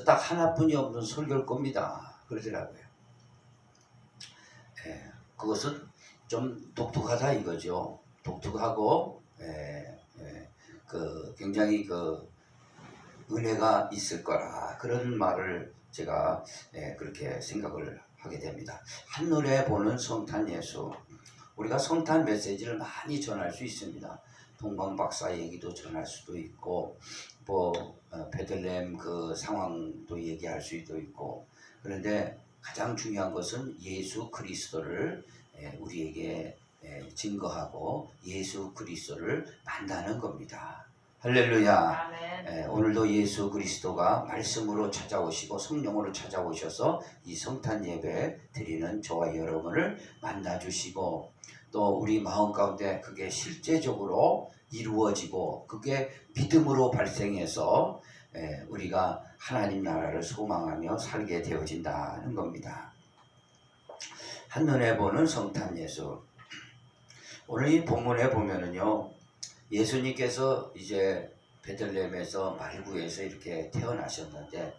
딱 하나뿐이 없는 설교일 겁니다. 그러더라고요. 그것은 좀 독특하다 이거죠. 독특하고 굉장히 은혜가 있을 거라 그런 말을 제가 그렇게 생각을 하게 됩니다. 한눈에 보는 성탄 예수. 우리가 성탄 메시지를 많이 전할 수 있습니다. 동방박사 얘기도 전할 수도 있고 베들레헴 그 상황도 얘기할 수도 있고, 그런데 가장 중요한 것은 예수 그리스도를 우리에게 증거하고 예수 그리스도를 만나는 겁니다. 할렐루야. 오늘도 예수 그리스도가 말씀으로 찾아오시고 성령으로 찾아오셔서 이 성탄 예배 드리는 저와 여러분을 만나주시고, 또 우리 마음 가운데 그게 실제적으로 이루어지고 그게 믿음으로 발생해서 우리가 하나님 나라를 소망하며 살게 되어진다는 겁니다. 한눈에 보는 성탄 예수. 오늘 이 본문에 보면은요, 예수님께서 이제 베들레헴에서 말구에서 이렇게 태어나셨는데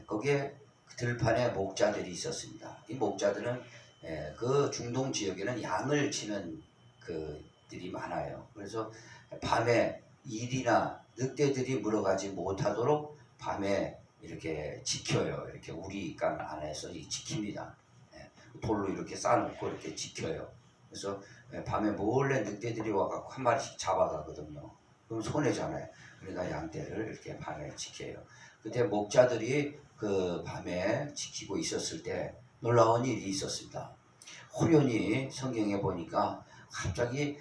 거기에 들판에 목자들이 있었습니다. 이 목자들은 그 중동 지역에는 양을 치는 그들이 많아요. 그래서 밤에 일이나 늑대들이 물어가지 못하도록 밤에 이렇게 지켜요. 이렇게 우리간 안에서 지킵니다. 돌로 이렇게 쌓아놓고 이렇게 지켜요. 그래서 밤에 몰래 늑대들이 와갖고 한 마리씩 잡아가거든요. 그럼 손해잖아요. 그러니까 양떼를 이렇게 밤에 지켜요. 그때 목자들이 그 밤에 지키고 있었을 때 놀라운 일이 있었습니다. 호련히 성경에 보니까 갑자기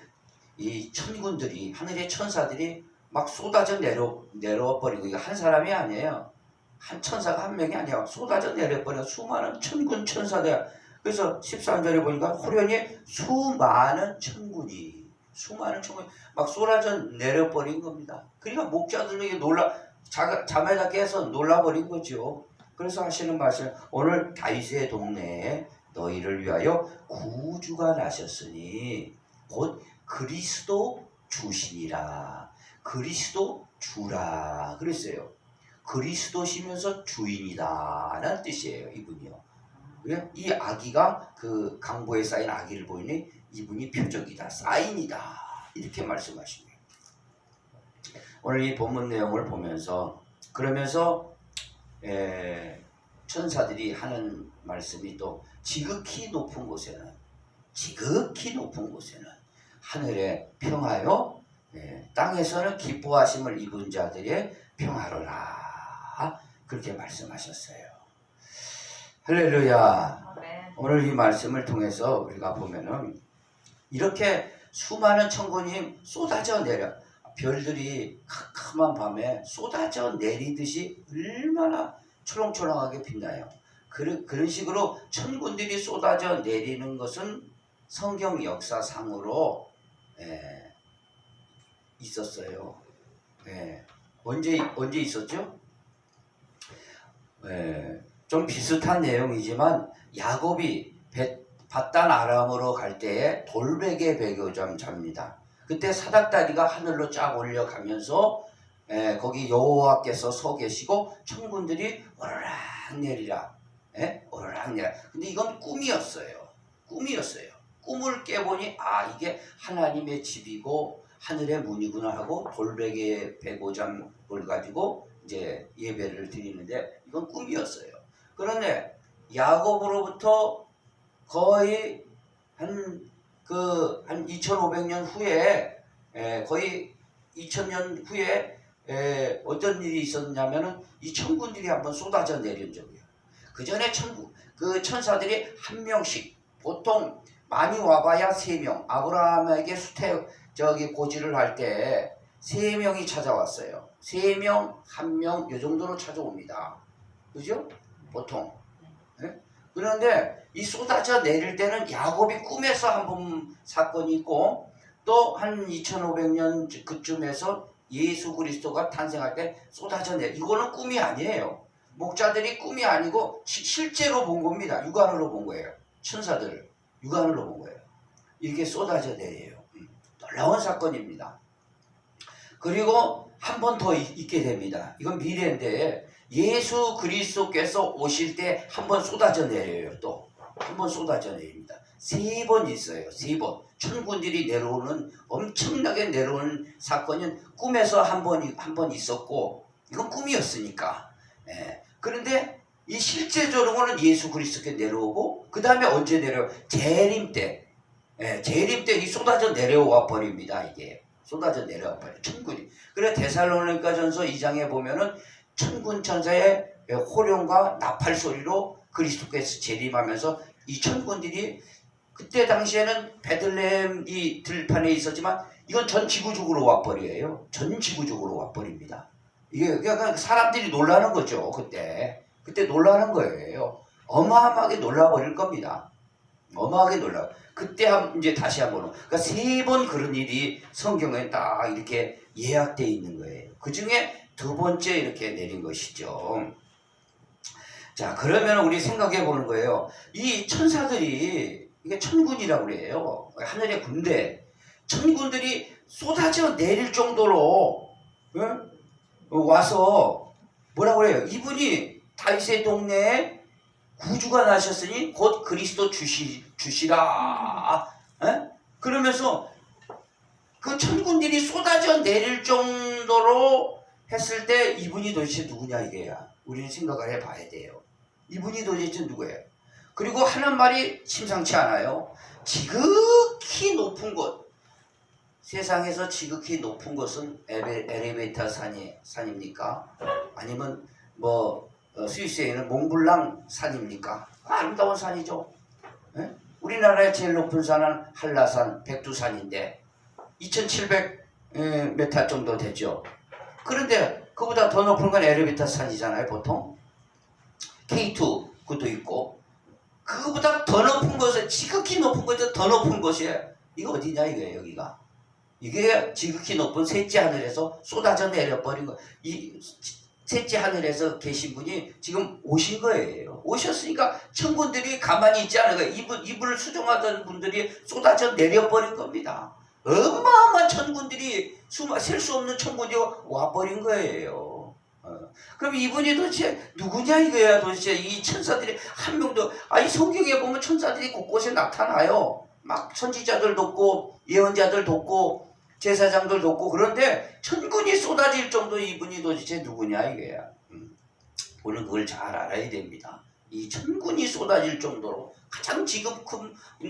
이 천군들이, 하늘의 천사들이 막 쏟아져 내려와 버리고, 이거 한 사람이 아니에요. 한 천사가 한 명이 아니야. 쏟아져 내려버려 수많은 천군 천사들. 그래서 13절에 보니까 호련히 수많은 천군이 막 쏟아져 내려버린 겁니다. 그러니까 목자들에게 잠에다 깨서 놀라버린 거죠. 그래서 하시는 말씀, 오늘 다윗의 동네에 너희를 위하여 구주가 나셨으니 곧 그리스도 주시니라. 그리스도 주라 그랬어요. 그리스도시면서 주인이다 라는 뜻이에요. 이분이요. 이 아기가 그 강보에 쌓인 아기를 보이니 이분이 표적이다, 사인이다, 이렇게 말씀하십니다. 오늘 이 본문 내용을 보면서 그러면서 천사들이 하는 말씀이 또 지극히 높은 곳에는 하늘의 평화요, 땅에서는 기뻐하심을 입은 자들의 평화로라, 그렇게 말씀하셨어요. 할렐루야. 오늘 이 말씀을 통해서 우리가 보면은 이렇게 수많은 천군이 쏟아져 내려, 별들이 캄캄한 밤에 쏟아져 내리듯이 얼마나 초롱초롱하게 빛나요. 그런 식으로 천군들이 쏟아져 내리는 것은 성경 역사상으로 있었어요. 언제 있었죠? 좀 비슷한 내용이지만 야곱이 밧단 아람으로 갈 때에 돌베개 배교점 잡니다. 그때 사닥다리가 하늘로 쫙 올려가면서 거기 여호와께서 서 계시고 천군들이 오르락 내리라. 오르락 내리라. 근데 이건 꿈이었어요. 꿈을 깨보니 이게 하나님의 집이고 하늘의 문이구나 하고 돌베개 배고잠을 가지고 이제 예배를 드리는데 이건 꿈이었어요. 그런데 야곱으로부터 거의 한 2500년 후에 거의 2000년 후에 어떤 일이 있었냐면은 이 천군들이 한번 쏟아져 내린 적이에요. 그 전에 그 천사들이 한 명씩, 보통 많이 와봐야 3명, 아브라함에게 고지를 할 때 3명이 찾아왔어요. 3명, 1명 이 정도로 찾아옵니다. 그죠? 보통. 그런데 이 쏟아져 내릴 때는 야곱이 꿈에서 한 번 사건이 있고, 또 한 2500년 그쯤에서 예수 그리스도가 탄생할 때 쏟아져 이거는 꿈이 아니에요. 목자들이 꿈이 아니고 실제로 본 겁니다. 육안으로 본 거예요. 천사들을 육안으로 본 거예요. 이렇게 쏟아져 내려요. 놀라운 사건입니다. 그리고 한 번 더 있게 됩니다. 이건 미래인데 예수 그리스도께서 오실 때 한 번 쏟아져 내려요. 또 한 번 쏟아져 내립니다. 3번 있어요. 3번. 천군들이 내려오는, 엄청나게 내려오는 사건은 꿈에서 한 번 있었고, 이건 꿈이었으니까. 예. 그런데 이 실제적으로는 예수 그리스도께 내려오고, 그 다음에 언제 내려요? 재림 때. 예, 재림 때 이 쏟아져 내려와 버립니다. 이게 쏟아져 내려와 버려요. 천군이. 그래 데살로니가전서 2장에 보면은 천군 천사의 호령과 나팔 소리로 그리스도께서 재림하면서 이 천군들이, 그때 당시에는 베들레헴 이 들판에 있었지만 이건 전 지구적으로 와버려요. 전 지구적으로 와버립니다. 이게 그러니까 사람들이 놀라는 거죠. 그때 놀라는 거예요. 어마어마하게 놀라버릴 겁니다. 어마하게 놀라. 그때 이제 다시 한번, 그러니까 3번 그런 일이 성경에 딱 이렇게 예약되어 있는 거예요. 그 중에 2번째 이렇게 내린 것이죠. 자, 그러면 우리 생각해 보는 거예요. 이 천사들이, 이게 천군이라고 그래요. 하늘의 군대. 천군들이 쏟아져 내릴 정도로, 응? 와서 뭐라고 그래요? 이분이 다윗의 동네에 구주가 나셨으니 곧 그리스도 주시라. 에? 그러면서 그 천군들이 쏟아져 내릴 정도로 했을 때 이분이 도대체 누구냐 이게야. 우리는 생각을 해봐야 돼요. 이분이 도대체 누구예요? 그리고 하는 말이 심상치 않아요. 지극히 높은 곳. 세상에서 지극히 높은 곳은 엘리베이터 산입니까? 아니면 스위스에 있는 몽블랑 산입니까? 아름다운 산이죠. 에? 우리나라의 제일 높은 산은 한라산, 백두산인데 2700m 정도 되죠. 그런데 그보다 더 높은 건 엘리베이터 산이잖아요. 보통 K2 그것도 있고, 그거보다 더 높은 곳에, 지극히 높은 곳에 더 높은 곳이에요. 이거 어디냐 이거예요. 여기가 이게 지극히 높은 셋째 하늘에서 쏟아져 내려버린 거. 이 셋째 하늘에서 계신 분이 지금 오신 거예요. 오셨으니까 천군들이 가만히 있지 않은 거예요. 이분을 수종하던 분들이 쏟아져 내려버린 겁니다. 어마어마한 천군들이, 셀 수 없는 천군이 와버린 거예요. 그럼 이분이 도대체 누구냐 이거야. 도대체 이 천사들이 한 명도, 이 성경에 보면 천사들이 곳곳에 나타나요. 막 선지자들 돕고 예언자들 돕고 제사장들 돕고, 그런데 천군이 쏟아질 정도 이분이 도대체 누구냐 이거야. 우리는 그걸 잘 알아야 됩니다. 이 천군이 쏟아질 정도로 가장 지극히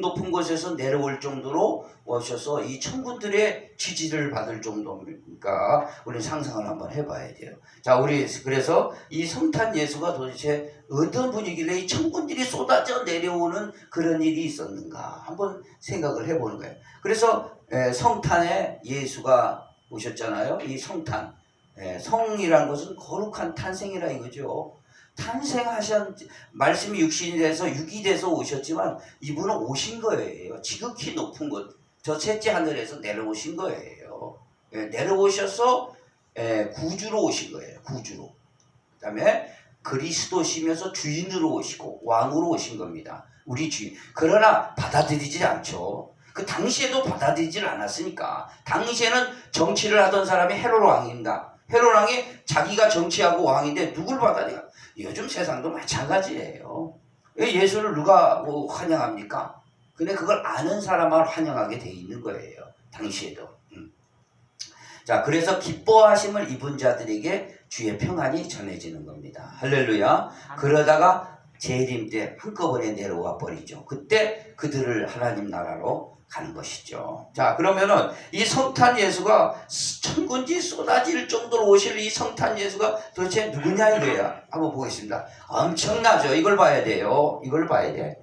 높은 곳에서 내려올 정도로 오셔서 이 천군들의 지지를 받을 정도니까 우리 상상을 한번 해봐야 돼요. 자, 우리 그래서 이 성탄 예수가 도대체 어떤 분이길래 이 천군들이 쏟아져 내려오는 그런 일이 있었는가 한번 생각을 해보는 거예요. 그래서 성탄에 예수가 오셨잖아요. 이 성탄, 성이라는 것은 거룩한 탄생이라 이거죠. 탄생하신, 말씀이 육신이 돼서 육이 돼서 오셨지만 이분은 오신 거예요. 지극히 높은 곳, 저 셋째 하늘에서 내려오신 거예요. 내려오셔서 구주로 오신 거예요. 구주로. 그 다음에 그리스도시면서 주인으로 오시고 왕으로 오신 겁니다. 우리 주인. 그러나 받아들이지 않죠. 그 당시에도 받아들이질 않았으니까. 당시에는 정치를 하던 사람이 헤롯 왕입니다. 헤롯 왕이 자기가 정치하고 왕인데 누굴 받아들여? 요즘 세상도 마찬가지예요. 예수를 누가 환영합니까? 근데 그걸 아는 사람만 환영하게 돼 있는 거예요. 당시에도. 자, 그래서 기뻐하심을 입은 자들에게 주의 평안이 전해지는 겁니다. 할렐루야. 그러다가 재림 때 한꺼번에 내려와 버리죠. 그때 그들을 하나님 나라로 가는 것이죠. 자, 그러면은 이 성탄 예수가 천군지 쏟아질 정도로 오실 이 성탄 예수가 도대체 누구냐 이거야. 한번 보겠습니다. 엄청나죠. 이걸 봐야 돼요. 이걸 봐야 돼.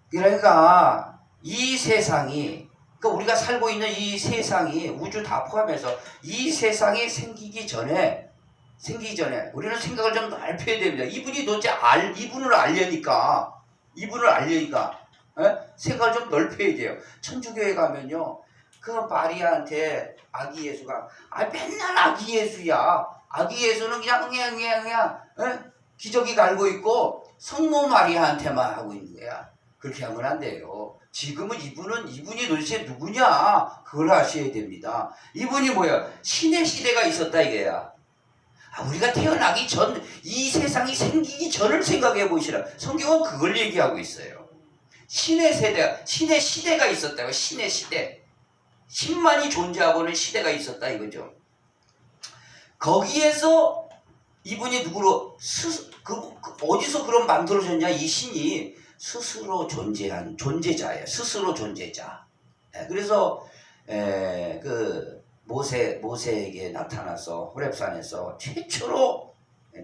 그러니까 이 세상이, 그러니까 우리가 살고 있는 이 세상이, 우주 다 포함해서 이 세상이 생기기 전에 우리는 생각을 좀 넓혀야 됩니다. 이분이 도대체 이분을 알려니까 생각을 좀 넓혀야 돼요. 천주교에 가면요, 그 마리아한테 아기 예수가 맨날 아기 예수야. 아기 예수는 그냥 기저귀 갈고 있고 성모 마리아한테만 하고 있는 거야. 그렇게 하면 안 돼요. 지금은 이분이 도대체 누구냐 그걸 아셔야 됩니다. 이분이 뭐야? 신의 시대가 있었다 이거야. 우리가 태어나기 전, 이 세상이 생기기 전을 생각해 보시라. 성경은 그걸 얘기하고 있어요. 신의 세대, 신의 시대가 있었다고. 신의 시대. 신만이 존재하고는 시대가 있었다 이거죠. 거기에서 이분이 누구로 어디서 그런 만들어졌냐? 이 신이 스스로 존재한 존재자예요. 스스로 존재자. 그래서 그 모세에게 나타나서 호렙산에서 최초로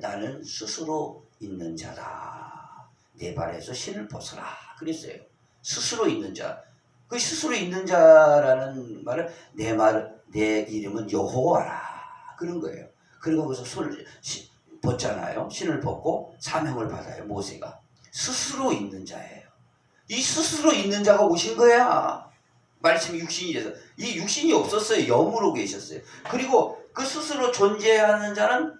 나는 스스로 있는 자다. 내 발에서 신을 벗어라. 그랬어요. 스스로 있는 자. 그 스스로 있는 자라는 말은 내 이름은 여호와라. 그런 거예요. 그리고 거기서 손을 벗잖아요. 신을 벗고 사명을 받아요. 모세가. 스스로 있는 자예요. 이 스스로 있는 자가 오신 거야. 말씀이 육신이 돼서. 이 육신이 없었어요. 영으로 계셨어요. 그리고 그 스스로 존재하는 자는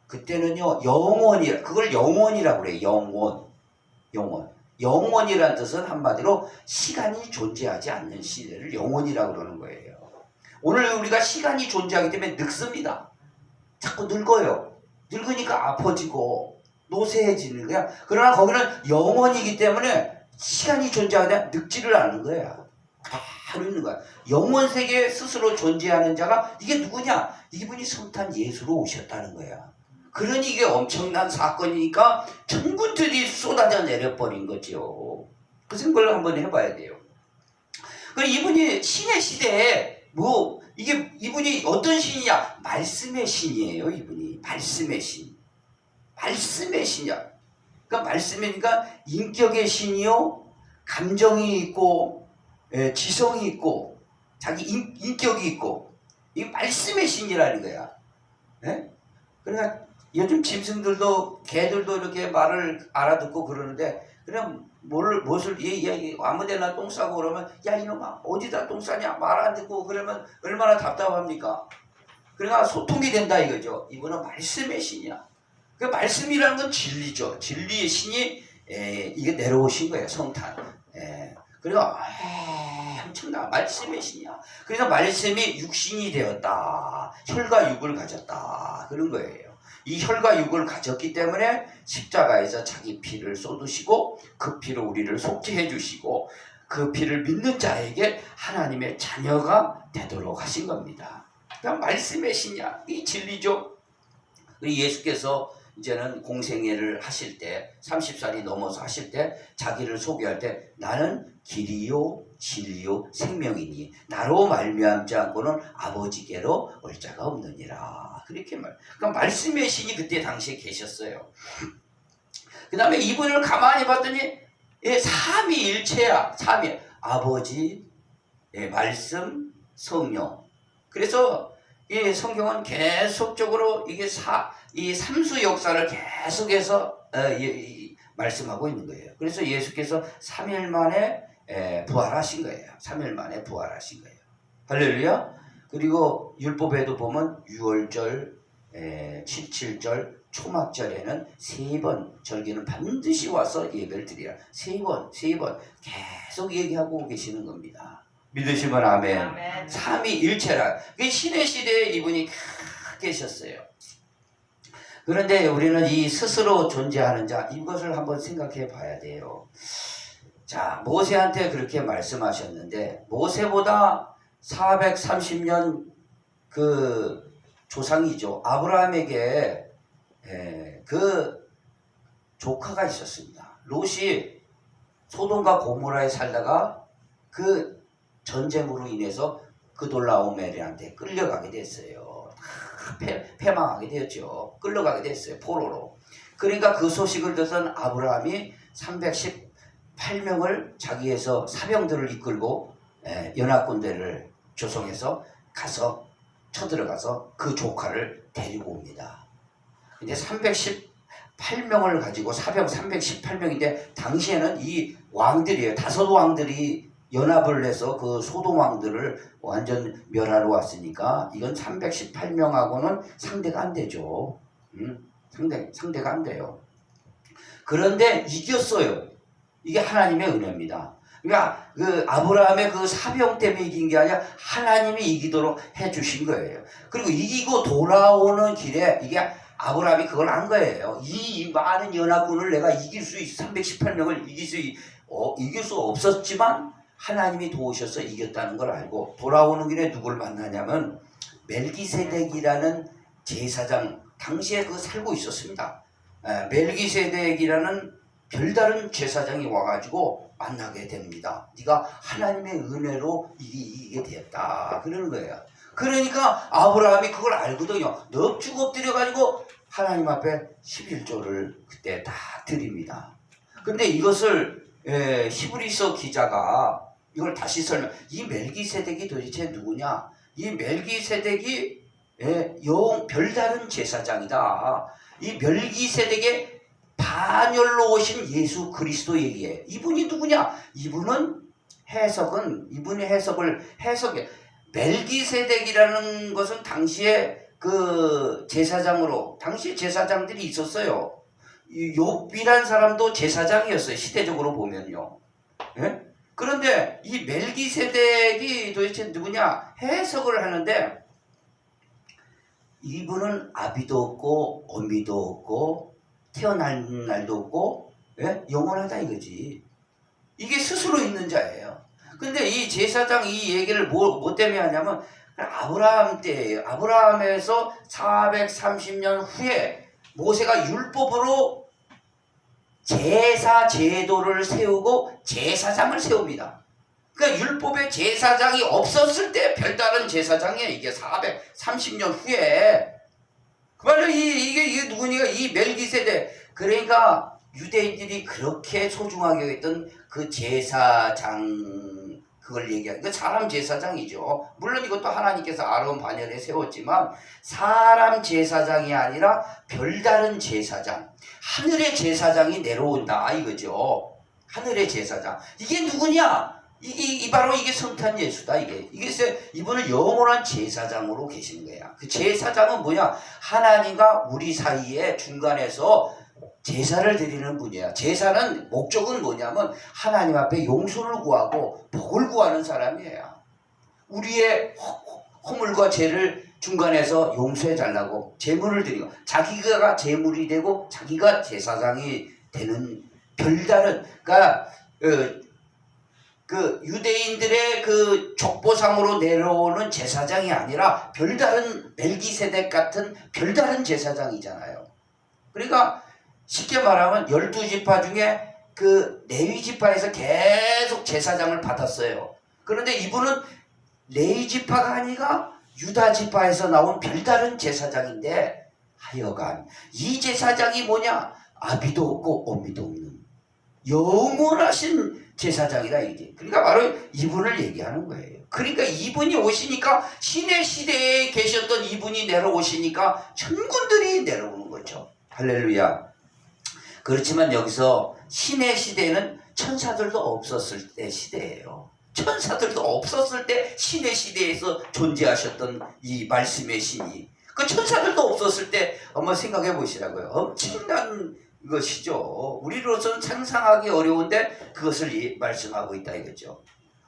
그때는요. 그걸 영원이라고 그래요. 영원. 영원이라는 뜻은 한마디로 시간이 존재하지 않는 시대를 영원이라고 그러는 거예요. 오늘 우리가 시간이 존재하기 때문에 늙습니다. 자꾸 늙어요. 늙으니까 아파지고 노쇠해지는 거야. 그러나 거기는 영원이기 때문에 시간이 존재하는데 늙지를 않는 거야. 바로 있는 거야. 영원 세계에 스스로 존재하는 자가 이게 누구냐? 이분이 성탄 예수로 오셨다는 거야. 그러니 이게 엄청난 사건이니까 천군들이 쏟아져 내려버린 거죠. 그 생각을 한번 해봐야 돼요. 그리고 이분이 신의 시대에 이분이 어떤 신이냐? 말씀의 신이에요. 이분이 말씀의 신. 말씀의 신이야. 그러니까 말씀이니까 인격의 신이요, 감정이 있고, 지성이 있고, 자기 인격이 있고, 이 말씀의 신이라는 거야. 그러니까 요즘 짐승들도 개들도 이렇게 말을 알아듣고 그러는데 그냥 무엇을 아무데나 똥 싸고 그러면 야 이놈아 어디다 똥 싸냐 말 안 듣고 그러면 얼마나 답답합니까? 그러니까 소통이 된다 이거죠. 이분은 말씀의 신이야. 그 말씀이라는 건 진리죠. 진리의 신이 이게 내려오신 거예요. 성탄. 그리고 엄청나 말씀의 신이야. 그래서 말씀이 육신이 되었다. 혈과 육을 가졌다. 그런 거예요. 이 혈과 육을 가졌기 때문에 십자가에서 자기 피를 쏟으시고 그 피로 우리를 속죄해 주시고 그 피를 믿는 자에게 하나님의 자녀가 되도록 하신 겁니다. 그러니까 말씀의 신이야. 이 진리죠. 예수께서 이제는 공생애를 하실 때 30살이 넘어서 하실 때 자기를 소개할 때 나는 길이요 진리요 생명이니 나로 말미암지 않고는 아버지께로 올 자가 없느니라. 그렇게 그러니까 말씀의 신이 그때 당시에 계셨어요. 그 다음에 이분을 가만히 봤더니 삼위일체야. 삼위 아버지, 말씀, 성령. 그래서 이 성경은 계속적으로 이 삼수 역사를 계속해서 말씀하고 있는 거예요. 그래서 예수께서 3일 만에 부활하신 거예요. 3일 만에 부활하신 거예요. 할렐루야. 그리고 율법에도 보면 6월절, 77절, 초막절에는 3번 절기는 반드시 와서 예배를 드리라. 3번 계속 얘기하고 계시는 겁니다. 믿으시면 아멘. 아멘. 삼위일체라. 신의 시대에 이분이 계셨어요. 그런데 우리는 이 스스로 존재하는 자 이것을 한번 생각해 봐야 돼요. 자, 모세한테 그렇게 말씀하셨는데 모세보다 430년 그 조상이죠. 아브라함에게 그 조카가 있었습니다. 롯이 소돔과 고모라에 살다가 그 전쟁으로 인해서 그돌라오멜한테 끌려가게 됐어요. 패망하게 되었죠. 끌려가게 됐어요. 포로로. 그러니까 그 소식을 듣던 아브라함이 318명을 자기에서 사병들을 이끌고 연합군대를 조성해서 가서 쳐들어가서 그 조카를 데리고 옵니다. 근데 318명을 가지고 사병 318명인데 당시에는 이 왕들이에요. 5왕들이 연합을 해서 그 소돔 왕들을 완전 멸하러 왔으니까 이건 318명하고는 상대가 안 되죠. 상대가 안 돼요. 그런데 이겼어요. 이게 하나님의 은혜입니다. 그러니까 그 아브라함의 그 사병 때문에 이긴 게 아니라 하나님이 이기도록 해주신 거예요. 그리고 이기고 돌아오는 길에 이게 아브라함이 그걸 안 거예요. 이 많은 연합군을 내가 이길 수 있어. 318명을 이길 수 없었지만 하나님이 도우셔서 이겼다는 걸 알고 돌아오는 길에 누굴 만나냐면 멜기세덱이라는 제사장, 당시에 그 살고 있었습니다. 멜기세덱이라는 별다른 제사장이 와가지고 만나게 됩니다. 네가 하나님의 은혜로 이기게 되었다 그러는 거예요. 그러니까 아브라함이 그걸 알거든요. 넙죽 엎드려가지고 하나님 앞에 11조를 그때 다 드립니다. 근데 이것을 히브리서 기자가 이걸 다시 이 멜기세덱이 도대체 누구냐? 이 멜기세덱이 별다른 제사장이다. 이 멜기세덱의 반열로 오신 예수 그리스도 얘기해. 이분이 누구냐? 이분이 해석을 해석해. 멜기세덱이라는 것은 당시에 그 제사장으로, 당시에 제사장들이 있었어요. 욥이란 사람도 제사장이었어요. 시대적으로 보면요. 예? 그런데 이 멜기세덱이 도대체 누구냐? 해석을 하는데 이분은 아비도 없고 어미도 없고 태어난 날도 없고 영원하다 이거지. 이게 스스로 있는 자예요. 근데 이 제사장 이 얘기를 뭐 때문에 하냐면 아브라함 때예요. 아브라함에서 430년 후에 모세가 율법으로 제사 제도를 세우고 제사장을 세웁니다. 그러니까 율법에 제사장이 없었을 때 별다른 제사장이에요. 이게 430년 후에. 그 말로 이게 누구니까? 이 멜기세덱. 그러니까 유대인들이 그렇게 소중하게 했던 그 제사장, 그걸 얘기하는 그 사람 제사장이죠. 물론 이것도 하나님께서 아론 반열에 세웠지만 사람 제사장이 아니라 별다른 제사장, 하늘의 제사장이 내려온다 이거죠. 하늘의 제사장. 이게 누구냐? 바로 이게 성탄 예수다. 이분은 영원한 제사장으로 계시는 거야. 그 제사장은 뭐냐? 하나님과 우리 사이에 중간에서 제사를 드리는 분이야. 제사는 목적은 뭐냐면 하나님 앞에 용서를 구하고 복을 구하는 사람이에요. 우리의 허물과 죄를 중간에서 용서해 달라고 제물을 드리고, 자기가 제물이 되고 자기가 제사장이 되는 별다른, 그러니까 그 유대인들의 그 족보상으로 내려오는 제사장이 아니라 별다른 멜기세덱 같은 별다른 제사장이잖아요. 그러니까 쉽게 말하면 12지파 중에 그 레위지파에서 계속 제사장을 받았어요. 그런데 이분은 레위지파가 아니라 유다지파에서 나온 별다른 제사장인데 하여간 이 제사장이 뭐냐? 아비도 없고 어미도 없는 영원하신 제사장이다 이게. 그러니까 바로 이분을 얘기하는 거예요. 그러니까 이분이 오시니까 신의 시대에 계셨던 이분이 내려오시니까 천군들이 내려오는 거죠. 할렐루야. 그렇지만 여기서 신의 시대는 천사들도 없었을 때 시대예요. 천사들도 없었을 때 신의 시대에서 존재하셨던 이 말씀의 신이, 그 천사들도 없었을 때 한번 생각해 보시라고요. 엄청난 것이죠. 우리로서는 상상하기 어려운데 그것을 말씀하고 있다 이거죠.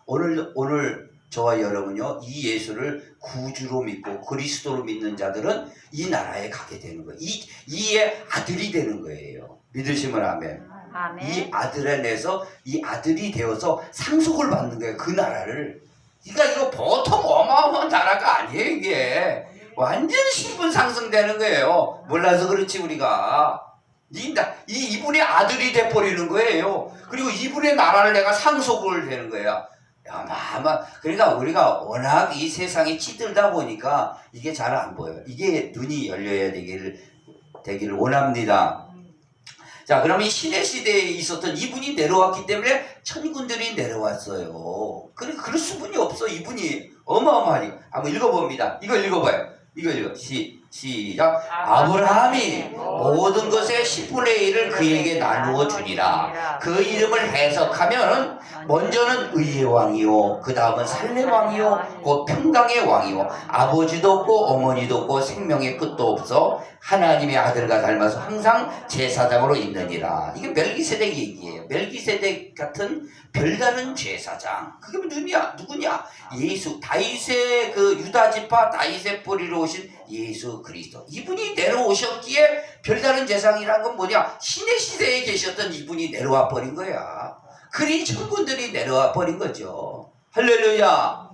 오늘 저와 여러분요, 이 예수를 구주로 믿고 그리스도로 믿는 자들은 이 나라에 가게 되는 거예요. 이의 아들이 되는 거예요. 믿으시면 아멘. 아멘. 이 아들 안에서 이 아들이 되어서 상속을 받는 거예요. 그 나라를. 그러니까 이거 보통 어마어마한 나라가 아니에요. 이게 완전 신분 상승되는 거예요. 몰라서 그렇지 우리가. 이분의 아들이 돼버리는 거예요. 그리고 이분의 나라를 내가 상속을 되는 거야. 그러니까 우리가 워낙 이 세상이 찌들다 보니까 이게 잘 안 보여요. 이게 눈이 열려야 되기를 원합니다. 자, 그러면 신의 시대에 있었던 이분이 내려왔기 때문에 천군들이 내려왔어요. 그럴 수분이 없어. 이분이 어마어마하니. 한번 읽어봅니다. 이거 읽어봐요. 이거 읽어. 시작. 아브라함이 모든 것의 10분의 1을 그에게 나누어 주니라. 그 이름을 해석하면 먼저는 의의 왕이요, 그 다음은 살렘 왕이요, 그 평강의 왕이요, 아버지도 없고 어머니도 없고 생명의 끝도 없어 하나님의 아들과 닮아서 항상 제사장으로 있느니라. 이게 멜기세덱 얘기예요. 멜기세덱 같은 별다른 제사장. 그게 누구냐? 예수, 다윗의 그 유다 지파 다윗의 뿌리로 오신 예수 그리스도. 이분이 내려오셨기에 별다른 제사장이란 건 뭐냐? 신의 시대에 계셨던 이분이 내려와 버린 거야. 그리 천군들이 내려와 버린 거죠. 할렐루야.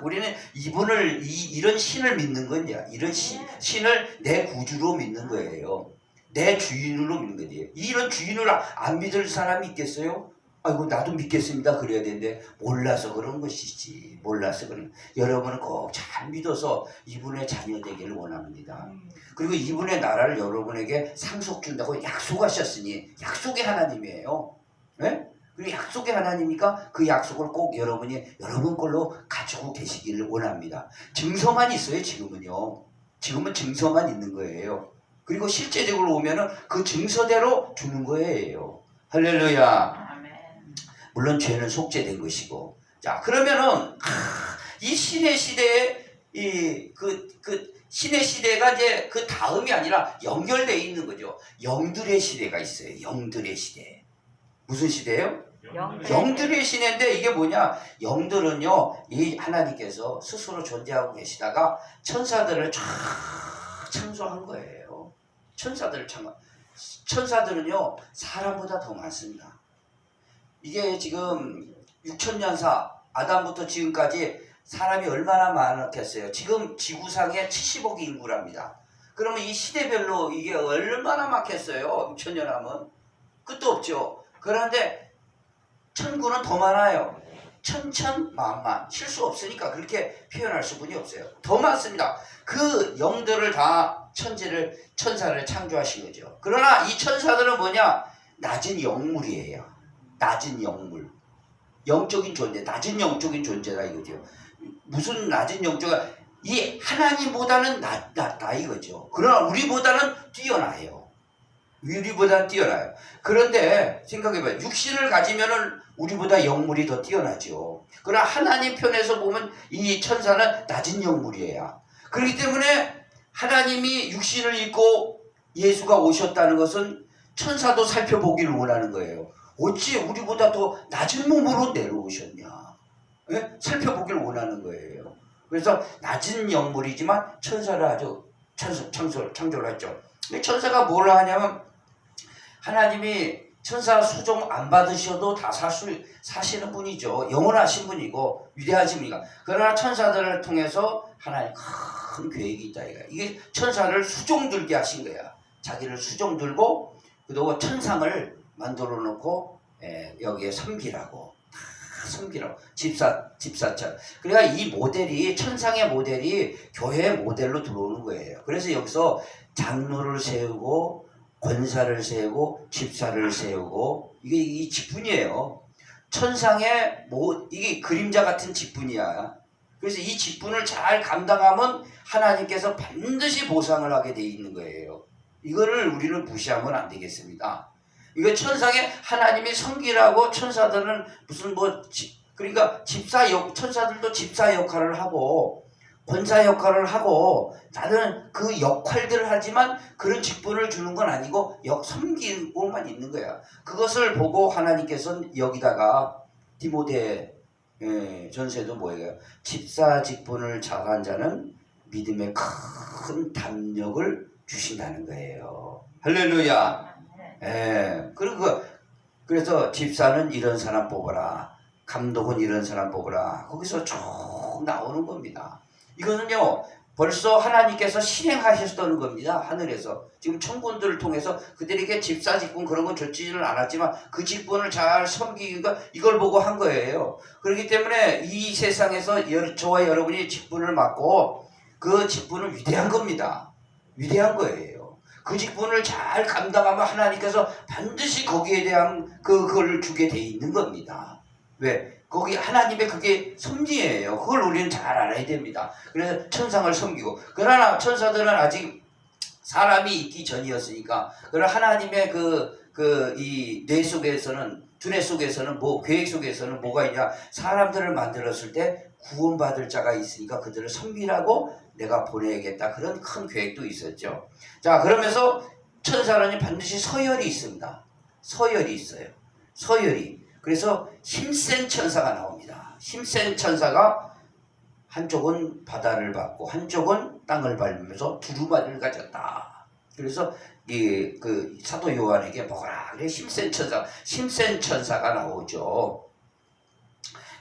우리는 이분을 이런 신을 믿는 거냐? 이런 신을 내 구주로 믿는 거예요. 내 주인으로 믿는 거지. 이런 주인을 안 믿을 사람이 있겠어요? 아이고 나도 믿겠습니다 그래야 되는데 몰라서 그런 것이지. 몰라서 그런. 여러분은 꼭 잘 믿어서 이분의 자녀 되기를 원합니다. 그리고 이분의 나라를 여러분에게 상속 준다고 약속하셨으니 약속의 하나님이에요. 네? 그리고 약속의 하나님이니까 그 약속을 꼭 여러분 걸로 가지고 계시기를 원합니다. 증서만 있어요. 지금은 증서만 있는 거예요. 그리고 실제적으로 오면은 그 증서대로 주는 거예요. 할렐루야. 물론 죄는 속죄된 것이고. 자, 그러면은 이 신의 시대에 신의 시대가 이제 그 다음이 아니라 연결되어 있는 거죠. 영들의 시대가 있어요. 영들의 시대. 무슨 시대예요? 영들의 시대인데 이게 뭐냐? 영들은요, 이 하나님께서 스스로 존재하고 계시다가 천사들을 쫙 창조한 거예요. 천사들은요, 사람보다 더 많습니다. 이게 지금 6천년사 아담부터 지금까지 사람이 얼마나 많았겠어요? 지금 지구상에 70억 인구랍니다. 그러면 이 시대별로 이게 얼마나 많겠어요? 6천년 하면 끝도 없죠. 그런데 천군은 더 많아요. 천천만만. 실수 없으니까 그렇게 표현할 수분이 없어요. 더 많습니다. 그 영들을 다 천사를 창조하신 거죠. 그러나 이 천사들은 뭐냐? 낮은 영물이에요. 낮은 영물. 영적인 존재, 낮은 영적인 존재다 이거죠. 무슨 낮은 영적인, 이 하나님보다는 낮다 이거죠. 그러나 우리보다는 뛰어나요. 그런데 생각해봐요. 육신을 가지면은 우리보다 영물이 더 뛰어나죠. 그러나 하나님 편에서 보면 이 천사는 낮은 영물이에요. 그렇기 때문에 하나님이 육신을 입고 예수가 오셨다는 것은 천사도 살펴보기를 원하는 거예요. 어찌 우리보다 더 낮은 몸으로 내려오셨냐? 예? 살펴보기를 원하는 거예요. 그래서 낮은 영물이지만 천사를 아주 창조를 했죠. 천사가 뭘 하냐면 하나님이 천사 수종 안 받으셔도 다 사시는 분이죠. 영원하신 분이고 위대하신 분이니까. 그러나 천사들을 통해서 하나님 큰 계획이 있다. 이게 천사를 수종 들게 하신 거야. 자기를 수종 들고 그리고 천상을 만들어 놓고 여기에 섬기라고 집사처럼. 그러니까 이 모델이 천상의 모델이 교회의 모델로 들어오는 거예요. 그래서 여기서 장로를 세우고 권사를 세우고 집사를 세우고 이게 이 직분이에요. 천상의 이게 그림자 같은 직분이야. 그래서 이 직분을 잘 감당하면 하나님께서 반드시 보상을 하게 돼 있는 거예요. 이거를 우리는 무시하면 안 되겠습니다. 이거 천상에 하나님이 섬기라고 천사들은 무슨 그러니까 천사들도 집사 역할을 하고 권사 역할을 하고 나는 그 역할들을 하지만 그런 직분을 주는 건 아니고 섬기고만 있는 거야. 그것을 보고 하나님께서는 여기다가 디모데 전서에도 뭐예요? 집사 직분을 잘한 자는 믿음의 큰 담력을 주신다는 거예요. 할렐루야. 그래서 집사는 이런 사람 뽑아라. 감독은 이런 사람 뽑아라. 거기서 쭉 나오는 겁니다. 이거는요, 벌써 하나님께서 실행하셨던 겁니다. 하늘에서. 지금 천군들을 통해서 그들에게 집사 직분 그런 건 줬지는 않았지만 그 직분을 잘 섬기니까 이걸 보고 한 거예요. 그렇기 때문에 이 세상에서 저와 여러분이 직분을 맡고 그 직분은 위대한 겁니다. 위대한 거예요. 그 직분을 잘 감당하면 하나님께서 반드시 거기에 대한 그걸 주게 돼 있는 겁니다. 왜? 거기 하나님의 그게 섭리예요. 그걸 우리는 잘 알아야 됩니다. 그래서 천상을 섬기고. 그러나 천사들은 아직 사람이 있기 전이었으니까. 그런 하나님의 이 뇌 속에서는, 두뇌 속에서는 계획 속에서는 뭐가 있냐? 사람들을 만들었을 때 구원받을 자가 있으니까 그들을 섬기라고 내가 보내야겠다. 그런 큰 계획도 있었죠. 자, 그러면서 천사는 반드시 서열이 있습니다. 서열이 있어요. 서열이. 그래서 힘센 천사가 나옵니다. 힘센 천사가 한쪽은 바다를 밟고 한쪽은 땅을 밟으면서 두루마리를 가졌다. 그래서 그 사도 요한에게 뭐라 그래? 힘센 천사가 나오죠.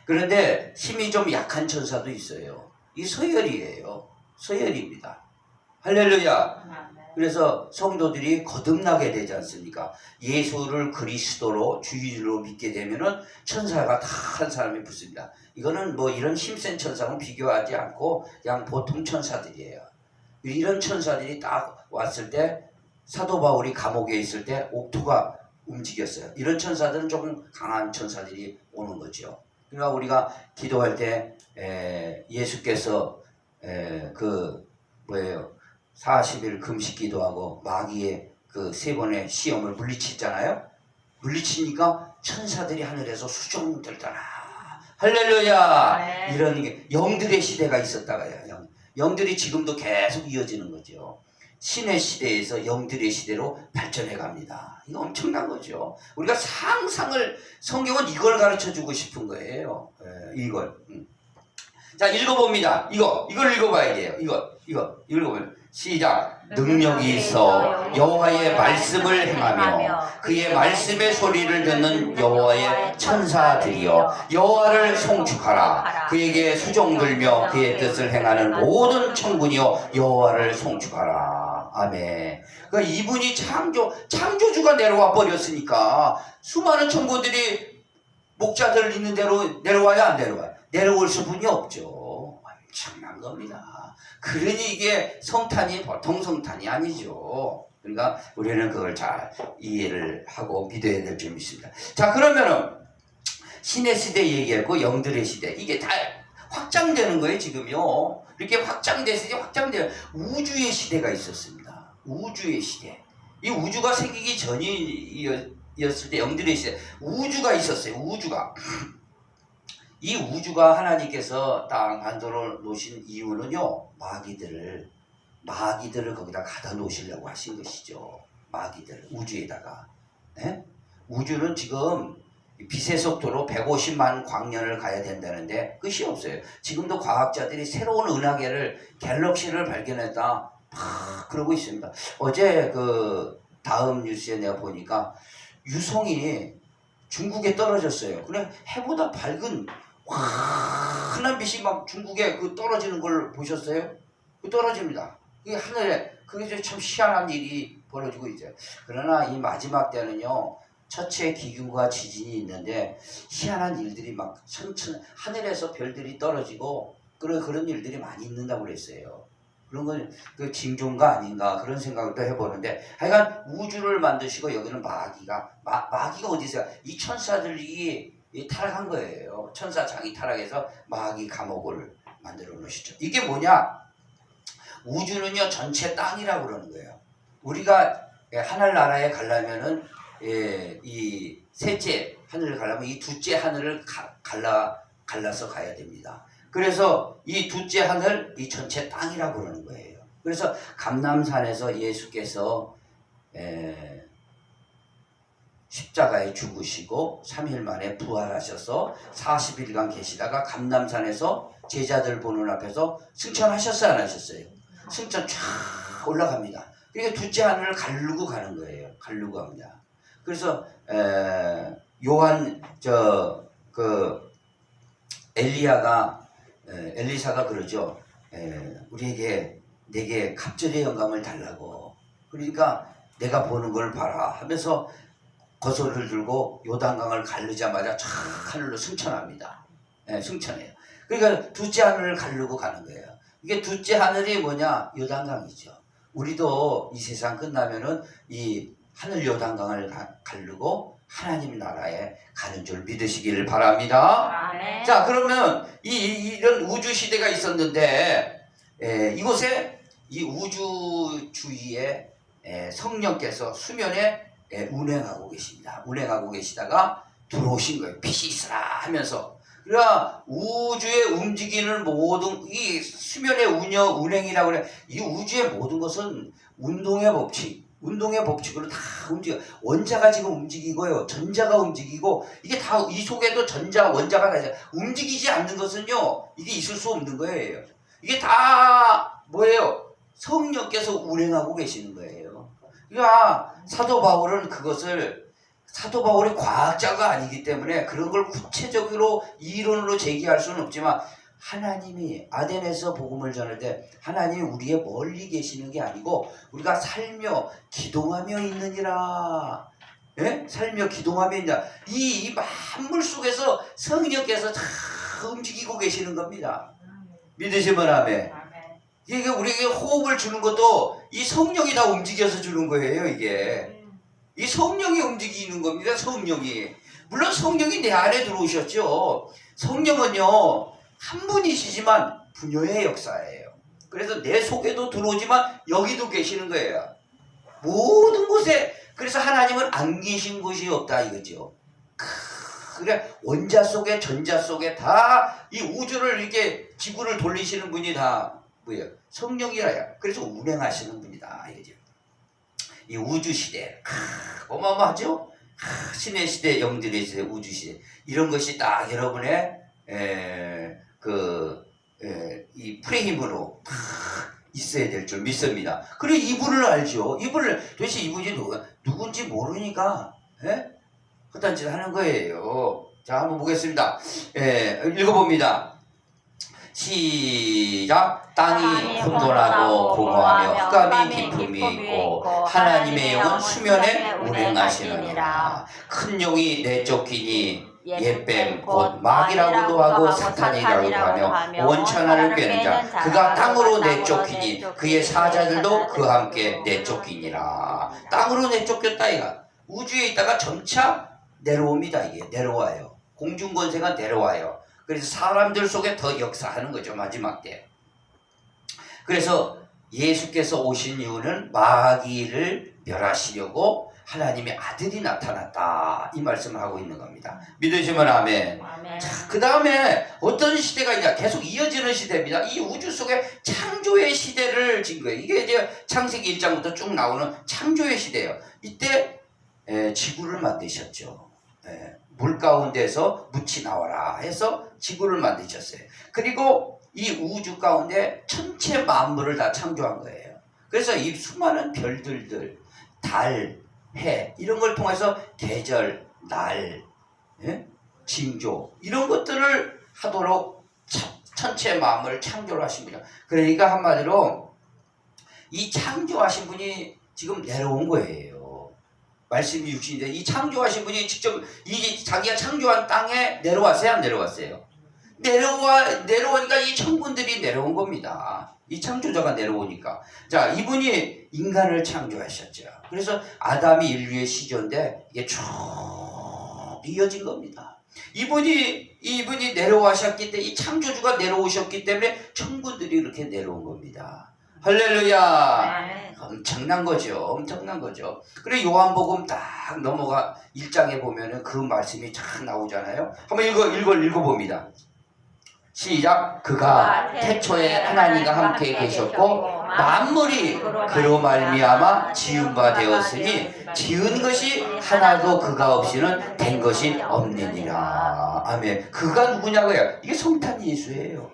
그런데 힘이 좀 약한 천사도 있어요. 이 서열이에요. 서열입니다. 할렐루야. 그래서 성도들이 거듭나게 되지 않습니까? 예수를 그리스도로 주인으로 믿게 되면은 천사가 다 한 사람이 붙습니다. 이거는 뭐 이런 힘센 천사는 비교하지 않고 그냥 보통 천사들이에요. 이런 천사들이 딱 왔을 때 사도 바울이 감옥에 있을 때 옥토가 움직였어요. 이런 천사들은 조금 강한 천사들이 오는 거죠. 그러니까 우리가 기도할 때 예수께서 40일 금식 기도하고 마귀의 그 3번의 시험을 물리치잖아요. 물리치니까 천사들이 하늘에서 수종들더라. 할렐루야. 네. 이런 게 영들의 시대가 있었다가요. 영들이 지금도 계속 이어지는 거죠. 신의 시대에서 영들의 시대로 발전해 갑니다. 이거 엄청난 거죠. 우리가 성경은 이걸 가르쳐 주고 싶은 거예요. 이걸. 자, 읽어봅니다. 이걸 읽어봐야 돼요. 이거 읽어보면 시작. 능력이 있어 여호와의 말씀을 행하며 그의 말씀의 소리를 듣는 여호와의 천사들이여 여호와를 송축하라. 그에게 수종들며 그의 뜻을 행하는 모든 천군이여 여호와를 송축하라. 아멘. 그러니까 이분이 창조주가 내려와 버렸으니까 수많은 천군들이 목자들 있는 대로 내려와야 안 내려와요? 내려올 수분이 없죠. 엄청난 겁니다. 그러니 이게 성탄이 보통 성탄이 아니죠. 그러니까 우리는 그걸 잘 이해를 하고 믿어야 될 점이 있습니다. 자, 그러면은 신의 시대 얘기하고 영들의 시대, 이게 다 확장되는 거예요. 지금요. 이렇게 확장돼요. 우주의 시대가 있었습니다. 우주의 시대. 이 우주가 생기기 전이었을 때 영들의 시대, 우주가 있었어요. 이 우주가 하나님께서 딱 만들어 놓으신 이유는요, 마귀들을 거기다 가다 놓으시려고 하신 것이죠. 마귀들, 우주에다가. 네? 우주는 지금 빛의 속도로 150만 광년을 가야 된다는데 끝이 없어요. 지금도 과학자들이 새로운 은하계를, 갤럭시를 발견했다. 그러고 있습니다. 어제 다음 뉴스에 내가 보니까 유성이 중국에 떨어졌어요. 그래, 해보다 밝은 환한 빛이 막 중국에 떨어지는 걸 보셨어요? 떨어집니다. 이게 하늘에, 그게 참 희한한 일이 벌어지고 있어요. 그러나 이 마지막 때는요, 첫째 기근과 지진이 있는데 희한한 일들이 막 하늘에서 별들이 떨어지고 그런 일들이 많이 있는다고 그랬어요. 그런 건 징조인가 아닌가 그런 생각을 또 해보는데, 하여간 우주를 만드시고 여기는 마귀가 어디 있어요? 이 천사들이 타락한 거예요. 천사장이 타락해서 마귀 감옥을 만들어 놓으시죠. 이게 뭐냐? 우주는요, 전체 땅이라고 그러는 거예요. 우리가 하늘나라에 가려면은 이 셋째 하늘을 가려면 이 둘째 하늘을 갈라서 가야 됩니다. 그래서 이 둘째 하늘, 이 전체 땅이라고 그러는 거예요. 그래서 감람산에서 예수께서 십자가에 죽으시고 3일 만에 부활하셔서 40일간 계시다가 감람산에서 제자들 보는 앞에서 승천하셨어요, 안 하셨어요? 승천 쫙 올라갑니다. 그러니까 둘째 하늘을 가르고 가는 거예요. 가르고 갑니다. 그래서 엘리사가 그러죠. 내게 갑절의 영감을 달라고. 그러니까 내가 보는 걸 봐라 하면서 거소를 들고 요단강을 가르자마자 쫙 하늘로 승천합니다. 승천해요. 그러니까 둘째 하늘을 가르고 가는 거예요. 이게 둘째 하늘이 뭐냐? 요단강이죠. 우리도 이 세상 끝나면은 이 하늘 요단강을 가르고 하나님 나라에 가는 줄 믿으시기를 바랍니다. 네. 자, 그러면 이런 우주 시대가 있었는데 이곳에 이 우주주의에 성령께서 수면에 운행하고 계십니다. 운행하고 계시다가 들어오신 거예요. 빛이 있으라 하면서. 그러니까 우주에 움직이는 모든 이 수면의 운행이라고 그래. 이 우주의 모든 것은 운동의 법칙으로 다 움직여. 원자가 지금 움직이고요. 전자가 움직이고 이게 다 이 속에도 전자, 원자가 다 움직이지 않는 것은요. 이게 있을 수 없는 거예요. 이게 다 뭐예요? 성령께서 운행하고 계시는 거예요. 그러니까 사도 바울은 사도 바울이 과학자가 아니기 때문에 그런 걸 구체적으로 이론으로 제기할 수는 없지만 하나님이 아덴에서 복음을 전할 때 하나님이 우리의 멀리 계시는 게 아니고 우리가 살며 기동하며 있느니라. 예? 살며 기동하며 있느니라. 이 만물 속에서 성령께서 다 움직이고 계시는 겁니다. 믿으시면 아멘. 이게 우리에게 호흡을 주는 것도 이 성령이 다 움직여서 주는 거예요. 이게 이 성령이 움직이는 겁니다. 성령이. 물론 성령이 내 안에 들어오셨죠. 성령은요 한 분이시지만 분요의 역사예요. 그래서 내 속에도 들어오지만 여기도 계시는 거예요. 모든 곳에. 그래서 하나님은 안 계신 곳이 없다 이거죠. 그래 원자 속에 전자 속에 다 이 우주를 이렇게 지구를 돌리시는 분이 다 뭐예요? 성령이라요. 그래서 운행하시는 분이다 이거죠. 이 우주 시대 어마어마하죠? 신의 시대, 영들의 시대, 우주 시대 이런 것이 딱 여러분의 이 프레임으로 있어야 될 줄 믿습니다. 그래 이분을 알죠. 도대체 이분이 누군지 모르니까 헛단 짓 하는 거예요. 자 한번 보겠습니다. 읽어봅니다. 시작. 땅이 혼돈하고 공허하며 흑암이 깊음이 있고 하나님의 영은 수면에 운행하시느니라. 큰 용이 내쫓기니 옛뱀 곧 마귀라고도 하고 사탄이라고도 하며 원천하를 꿰는 자 그가 땅으로 내쫓기니 그의 사자들도 그와 함께 내쫓기니라. 땅으로 내쫓겼다 이가. 우주에 있다가 점차 내려옵니다. 이게 내려와요. 공중권세가 내려와요. 그래서 사람들 속에 더 역사하는 거죠. 마지막 때. 그래서 예수께서 오신 이유는 마귀를 멸하시려고 하나님의 아들이 나타났다. 이 말씀을 하고 있는 겁니다. 믿으시면 아멘. 자, 그 다음에 어떤 시대가 있냐. 계속 이어지는 시대입니다. 이 우주 속에 창조의 시대를 진 거예요. 이게 이제 창세기 1장부터 쭉 나오는 창조의 시대예요. 이때 지구를 만드셨죠. 물 가운데서 묻이 나와라 해서 지구를 만드셨어요. 그리고 이 우주 가운데 전체 만물을 다 창조한 거예요. 그래서 이 수많은 별들들, 달, 해 이런 걸 통해서 계절, 날, 징조 이런 것들을 하도록 전체 만물을 창조를 하신 분이에요. 그러니까 한마디로 이 창조하신 분이 지금 내려온 거예요. 말씀이 육신인데 이 창조하신 분이 직접 이 자기가 창조한 땅에 내려왔어요? 안 내려왔어요? 내려오니까 이 천군들이 내려온 겁니다. 이 창조자가 내려오니까. 자, 이분이 인간을 창조하셨죠. 그래서 아담이 인류의 시조인데 이게 쭉 이어진 겁니다. 이분이 내려오셨기 때문에 이 창조주가 내려오셨기 때문에 천군들이 이렇게 내려온 겁니다. 할렐루야. 엄청난 거죠. 그래 요한복음 딱 넘어가 1장에 보면은 그 말씀이 쫙 나오잖아요. 한번 읽어봅니다. 시작. 그가 태초에 하나님과 함께 계셨고 만물이 그로 말미암아 지은 바 되었으니 지은 것이 하나도 그가 없이는 된 것이 없느니라. 아멘. 그가 누구냐고요? 이게 성탄 예수예요.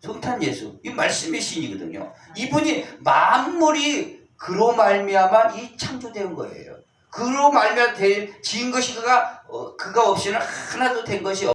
성탄 예수. 이 말씀의 신이거든요. 이분이 만물이 그로 말미암아 이 창조된 거예요. 그로 말미암아 지은 것이 그가 없이는 하나도 된 것이